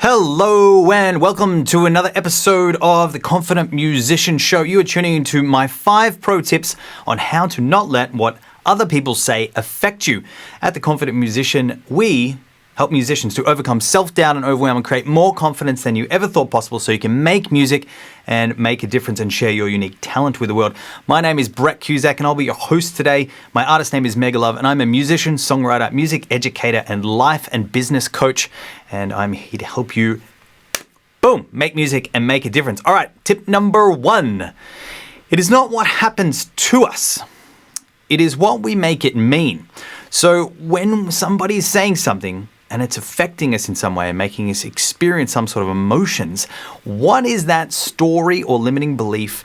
Hello and welcome to another episode of the Confident Musician Show. You are tuning into my 5 pro tips on how to not let what other people say affect you. At the Confident Musician, we help musicians to overcome self-doubt and overwhelm and create more confidence than you ever thought possible so you can make music and make a difference and share your unique talent with the world. My name is Brett Cusack and I'll be your host today. My artist name is Mega Love and I'm a musician, songwriter, music educator and life and business coach. And I'm here to help you, boom, make music and make a difference. All right, tip number 1. It is not what happens to us. It is what we make it mean. So when somebody is saying something, and it's affecting us in some way and making us experience some sort of emotions, what is that story or limiting belief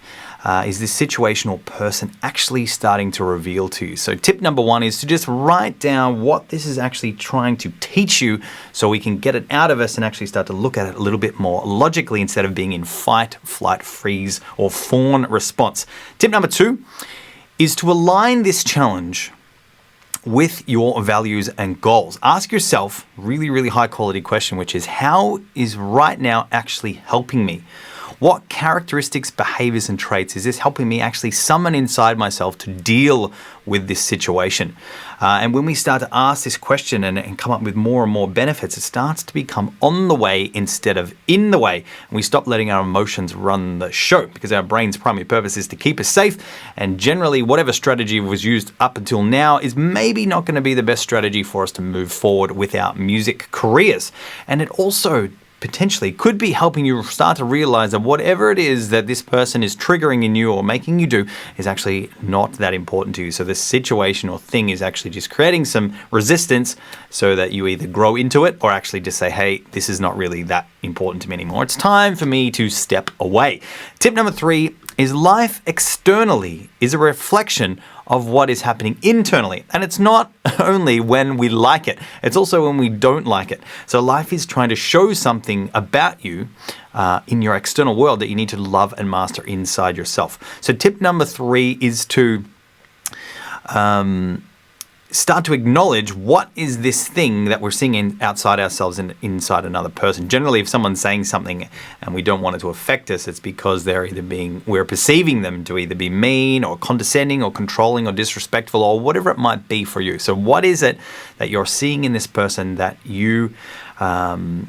is this situation or person actually starting to reveal to you? So tip number 1 is to just write down what this is actually trying to teach you so we can get it out of us and actually start to look at it a little bit more logically instead of being in fight, flight, freeze, or fawn response. Tip number 2 is to align this challenge with your values and goals. Ask yourself a really high quality question, which is, how is right now actually helping me? What characteristics, behaviors, and traits is this helping me actually summon inside myself to deal with this situation? And when we start to ask this question and come up with more and more benefits, it starts to become on the way instead of in the way. And we stop letting our emotions run the show because our brain's primary purpose is to keep us safe. And generally, whatever strategy was used up until now is maybe not going to be the best strategy for us to move forward with our music careers. And it also potentially could be helping you start to realize that whatever it is that this person is triggering in you or making you do is actually not that important to you. So this situation or thing is actually just creating some resistance so that you either grow into it or actually just say, hey, this is not really that important to me anymore. It's time for me to step away. Tip number 3 is life externally is a reflection of what is happening internally. And it's not only when we like it, it's also when we don't like it. So life is trying to show something about you in your external world that you need to love and master inside yourself. So tip number 3 is to start to acknowledge what is this thing that we're seeing outside ourselves and inside another person. Generally, if someone's saying something and we don't want it to affect us, it's because we're perceiving them to either be mean or condescending or controlling or disrespectful or whatever it might be for you. So what is it that you're seeing in this person that you can't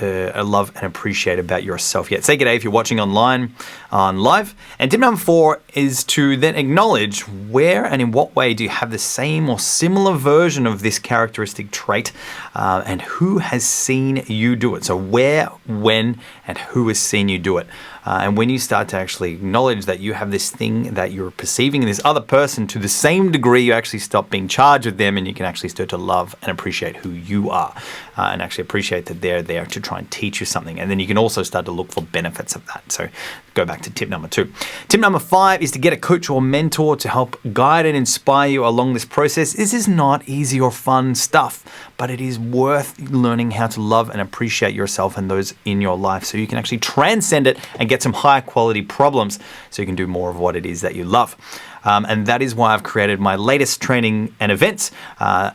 love and appreciate about yourself yet? Say good day if you're watching online on live. And tip number 4 is to then acknowledge where and in what way do you have the same or similar version of this characteristic trait, and who has seen you do it. So where, when, and who has seen you do it. And when you start to actually acknowledge that you have this thing that you're perceiving in this other person to the same degree, you actually stop being charged with them and you can actually start to love and appreciate who you are, and actually appreciate that they're there to try and teach you something. And then you can also start to look for benefits of that. So go back to tip number 2. Tip number 5 is to get a coach or mentor to help guide and inspire you along this process. This is not easy or fun stuff, but it is worth learning how to love and appreciate yourself and those in your life so you can actually transcend it and get some high quality problems so you can do more of what it is that you love. And that is why I've created my latest training and events.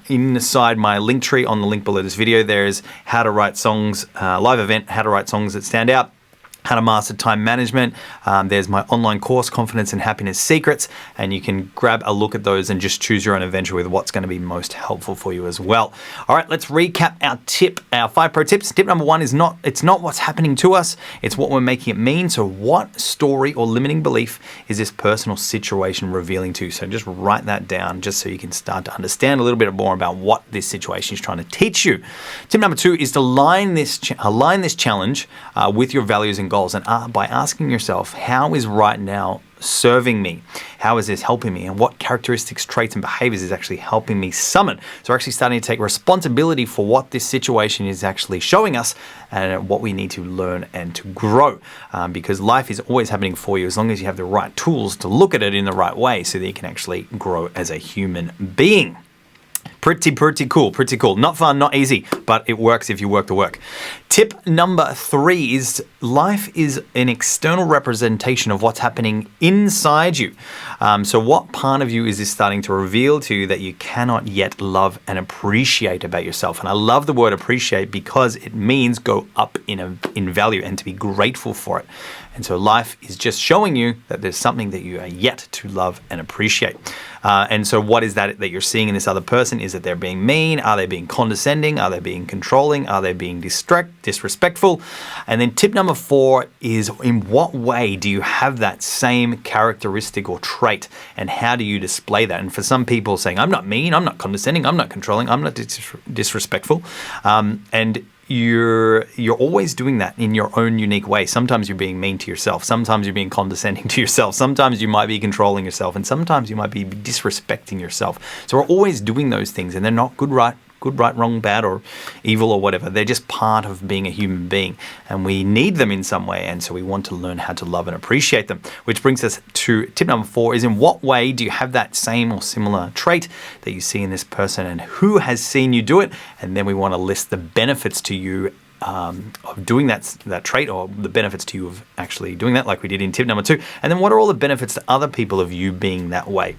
Inside my link tree on the link below this video, there is how to write songs, live event, how to write songs that stand out, how to master time management. There's my online course, Confidence and Happiness Secrets, and you can grab a look at those and just choose your own adventure with what's going to be most helpful for you as well. All right, let's recap our 5 pro tips. Tip number 1 is it's not what's happening to us, it's what we're making it mean. So what story or limiting belief is this personal situation revealing to you? So just write that down just so you can start to understand a little bit more about what this situation is trying to teach you. Tip number 2 is to align this challenge with your values and goals. And by asking yourself, how is right now serving me? How is this helping me? And what characteristics, traits, and behaviors is actually helping me summon? So we're actually starting to take responsibility for what this situation is actually showing us and what we need to learn and to grow. Because life is always happening for you as long as you have the right tools to look at it in the right way so that you can actually grow as a human being. Pretty cool, pretty cool. Not fun, not easy, but it works if you work the work. Tip number 3 is life is an external representation of what's happening inside you. So what part of you is this starting to reveal to you that you cannot yet love and appreciate about yourself? And I love the word appreciate because it means go up in value and to be grateful for it. And so life is just showing you that there's something that you are yet to love and appreciate. And so what is that you're seeing in this other person? Is that they're being mean? Are they being condescending? Are they being controlling? Are they being disrespectful? And then tip number 4 is, in what way do you have that same characteristic or trait? And how do you display that? And for some people saying, I'm not mean, I'm not condescending, I'm not controlling, I'm not disrespectful. And you're always doing that in your own unique way. Sometimes you're being mean to yourself. Sometimes you're being condescending to yourself. Sometimes you might be controlling yourself. And sometimes you might be disrespecting yourself. So we're always doing those things, and they're not good, right, wrong, bad, or evil or whatever. They're just part of being a human being, and we need them in some way. And so we want to learn how to love and appreciate them, which brings us to tip number 4 is, in what way do you have that same or similar trait that you see in this person, and who has seen you do it? And then we want to list the benefits to you of doing that trait, or the benefits to you of actually doing that, like we did in tip number 2. And then what are all the benefits to other people of you being that way?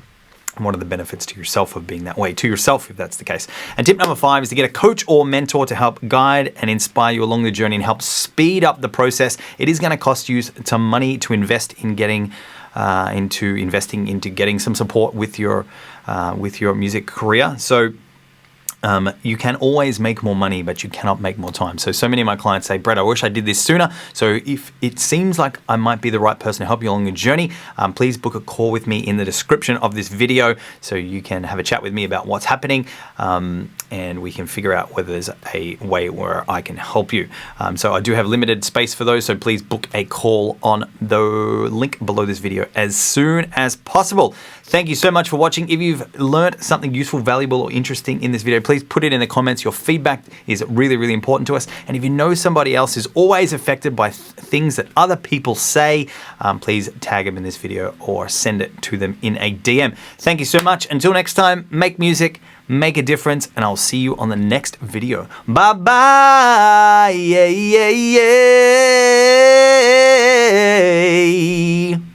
And what are the benefits to yourself of being that way, to yourself if that's the case? And tip number 5 is to get a coach or mentor to help guide and inspire you along the journey and help speed up the process. It is going to cost you some money to invest in getting investing into getting some support with your music career. So you can always make more money, but you cannot make more time. So many of my clients say, Brett, I wish I did this sooner. So if it seems like I might be the right person to help you along the journey, please book a call with me in the description of this video so you can have a chat with me about what's happening, and we can figure out whether there's a way where I can help you. So I do have limited space for those, so please book a call on the link below this video as soon as possible. Thank you so much for watching. If you've learned something useful, valuable, or interesting in this video, please put it in the comments. Your feedback is really, really important to us. And if you know somebody else is always affected by things that other people say, please tag them in this video or send it to them in a DM. Thank you so much. Until next time, make music, make a difference, and I'll see you on the next video. Bye-bye. Yeah, yeah, yeah.